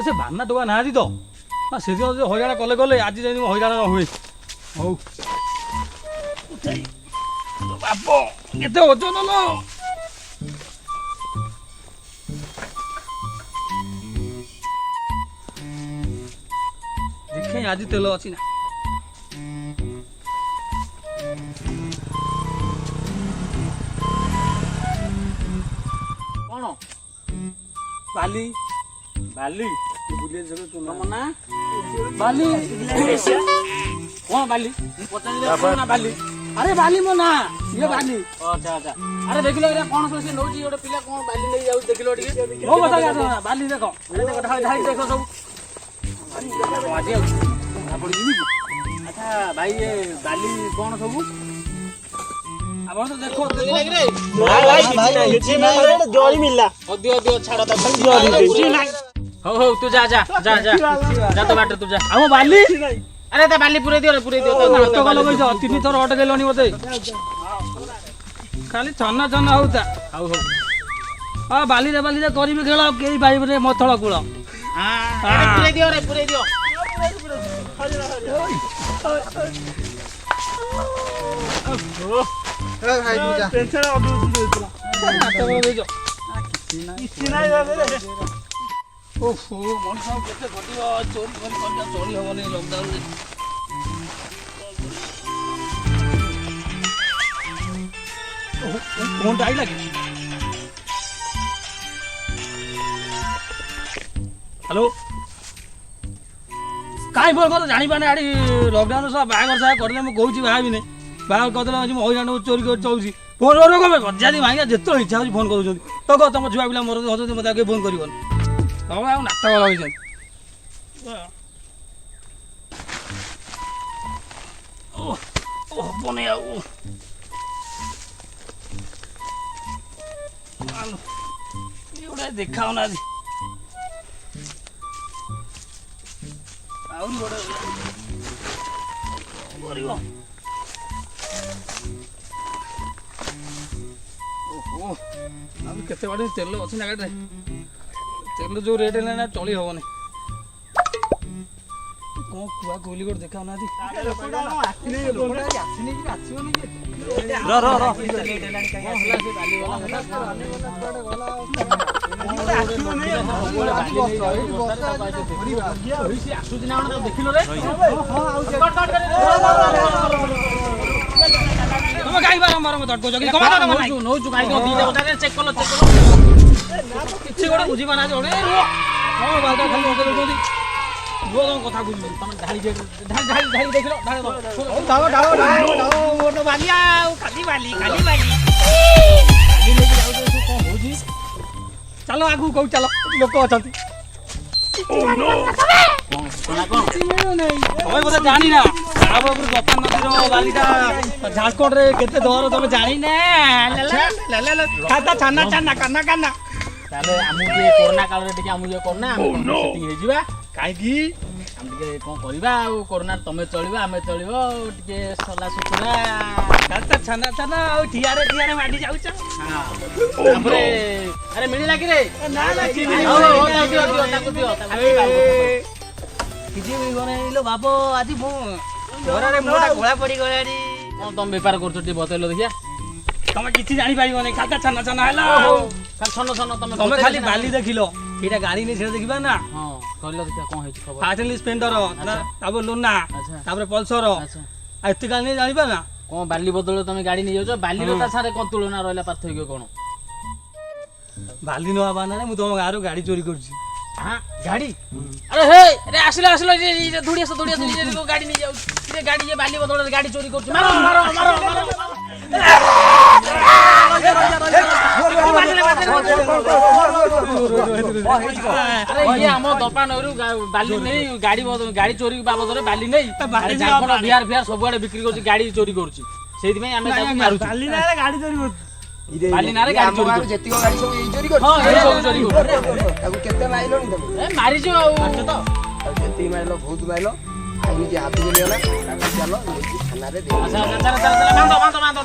से भाना टोका ना तो से हईराण कले कले आज जमी हईराण न हुए हौ बाप केते ओजन लो देखे आज तेल अच्छी ना कौन बाली बाली बुले जगह तो तम ना बाली कौन बाली पचास ना बाली अरे बाली मो ना ये बाली अच्छा अच्छा अरे देख लो कौन सब से नौची गोटे पिला कौन बाली नहीं जाऊ देख लो टिके मो बता क्या बाली देखो अरे देखो ढाई ढाई देखो सब आज आपण जिमी अच्छा भाई ये बाली कौन सब आपण तो देखो लाग रे भाई କିଛି ନାହିଁ ରେ ଜଳି ମିଳିଲା दियो दियो छाड़ ता हो हो तू जा जा जा जा जा तो बाट तू जा हम बाली अरे ता बाली पूरे दियो तो कल गइस तीन थर अट गेलनी मते खाली छन्ना छन्ना होता हो हो आ बाली रे करबी खेल केई बाई रे मथळ कुळ हां पूरे दियो रे पूरे दियो ଭାଇ ତୁ ଯା टेंशन अदु देतला नाटक देजो किछि नाही रे ओहो मनुष्य केते घटियो चोरी कर चोरी होबनी लॉकडाउन रे फोन आई लगे हेलो काई बोल कर जानी पाने आडी लॉकडाउन सब बागर सा करले म कहूची भाबी ने बागर करले आज म हईराण चोरी कर चौसी फोन रो को गजादी भाई जेतो इच्छा हो फोन करू तो को तुम छुआ पिला मोर हजो मते आगे फोन करिवन हम आ नाटक लगै ओ ओ बने आ एवढा देखाव ना आधी आउरी बडा गरिब ओहो आम केते बाटे तेल अछि ना गाडी रे तेल जो रेट है ना चली हबनी को कुआ कोली गोट देखाव ना आधी रो रो रो तुम गाई बार मारो मत अटको जगी कमा ना नो चु गाई दो दीटा उतारे चेक कलो किछि गोटे बुझी बना जोडे हां बाटा खाली ओके जोदी वो तो कथा बुझी तुम ढाली ढाली देखलो ढाली डालो मोर तो बालिया खाली बाली लेके जाऊ तो कोन होजी चलो आगु को चलो लोक अछंती ओ नो तमे बोले जानी ना बाबू गोपाल नदी बालीटा झारखंड रे केते दर तमे जानी ना खाता छाना छाना काना काना ताले आमु के कोरोना काल रे टिके आमु जे करना हम सेटिंग हे जिबा काई की हम टिके कोन करबा आ कोरोना तमे चलिबा हमें चलिबो टिके सला सुकुरा खाता छाना छाना आ ठियारे माडी जाउछ हां हमरे अरे मिली लागी रे ना चिनी हो दियो ताको दियो किछि भी गने लो बाबो आजि मो घरा रे मोटा गोळा पड़ी गलाडी कोन तुम व्यापार करछो टी बतैलो देखिया तमे किछि जानि पाइबो नै खाता छाना छाना हला खाली छन छन तमे खाली बाली देखिलो एटा गाड़ी नै छे देखिबा ना हां कहलो देखिया कोन हेछि खबर फाटली स्पेंडर ताबो लोना अच्छा ताबरे पल्सर अच्छा आ एते गाड़ी नै जानिबा ना कोन बाली बदल तमे गाड़ी नै जाउछ बाली रो ता सारे कोन तुलना रहला पार्थक्य कोन बाली नवा बाना नै मु तम गारो गाड़ी चोरी करछि हां गाड़ी अरे हे अरे आसलो ये धुड़िया से गाड़ी नहीं जाउ ये गाड़ी ये बाली बदल गाड़ी चोरी करछ मारो अरे ये हम दुकान बाली नहीं गाड़ी चोरी बाबद बाली नहीं झारखंड बिहार सब आड़े बिक्री कर गाड़ी चोरी कर बाली ना गाड़ी चोरी कर ଯେତିକ ଗାଡି ସବୁ ଏଇ ଚୋରି କରୁଛି हां ये सब चोरी कर ତାକୁ କେତେ ମାଇଲଣି ତମେ ए मारी जो ତ ଯେତିକି ମାଇଲ ବହୁତ ମାଇଲ ଆଉ ନିଜେ ହାତ ଗଲିଗଲା ତାକୁ ଚାଲ ନେଇକି ଥାନାରେ ଦେଇ अच्छा अच्छा चल बांधो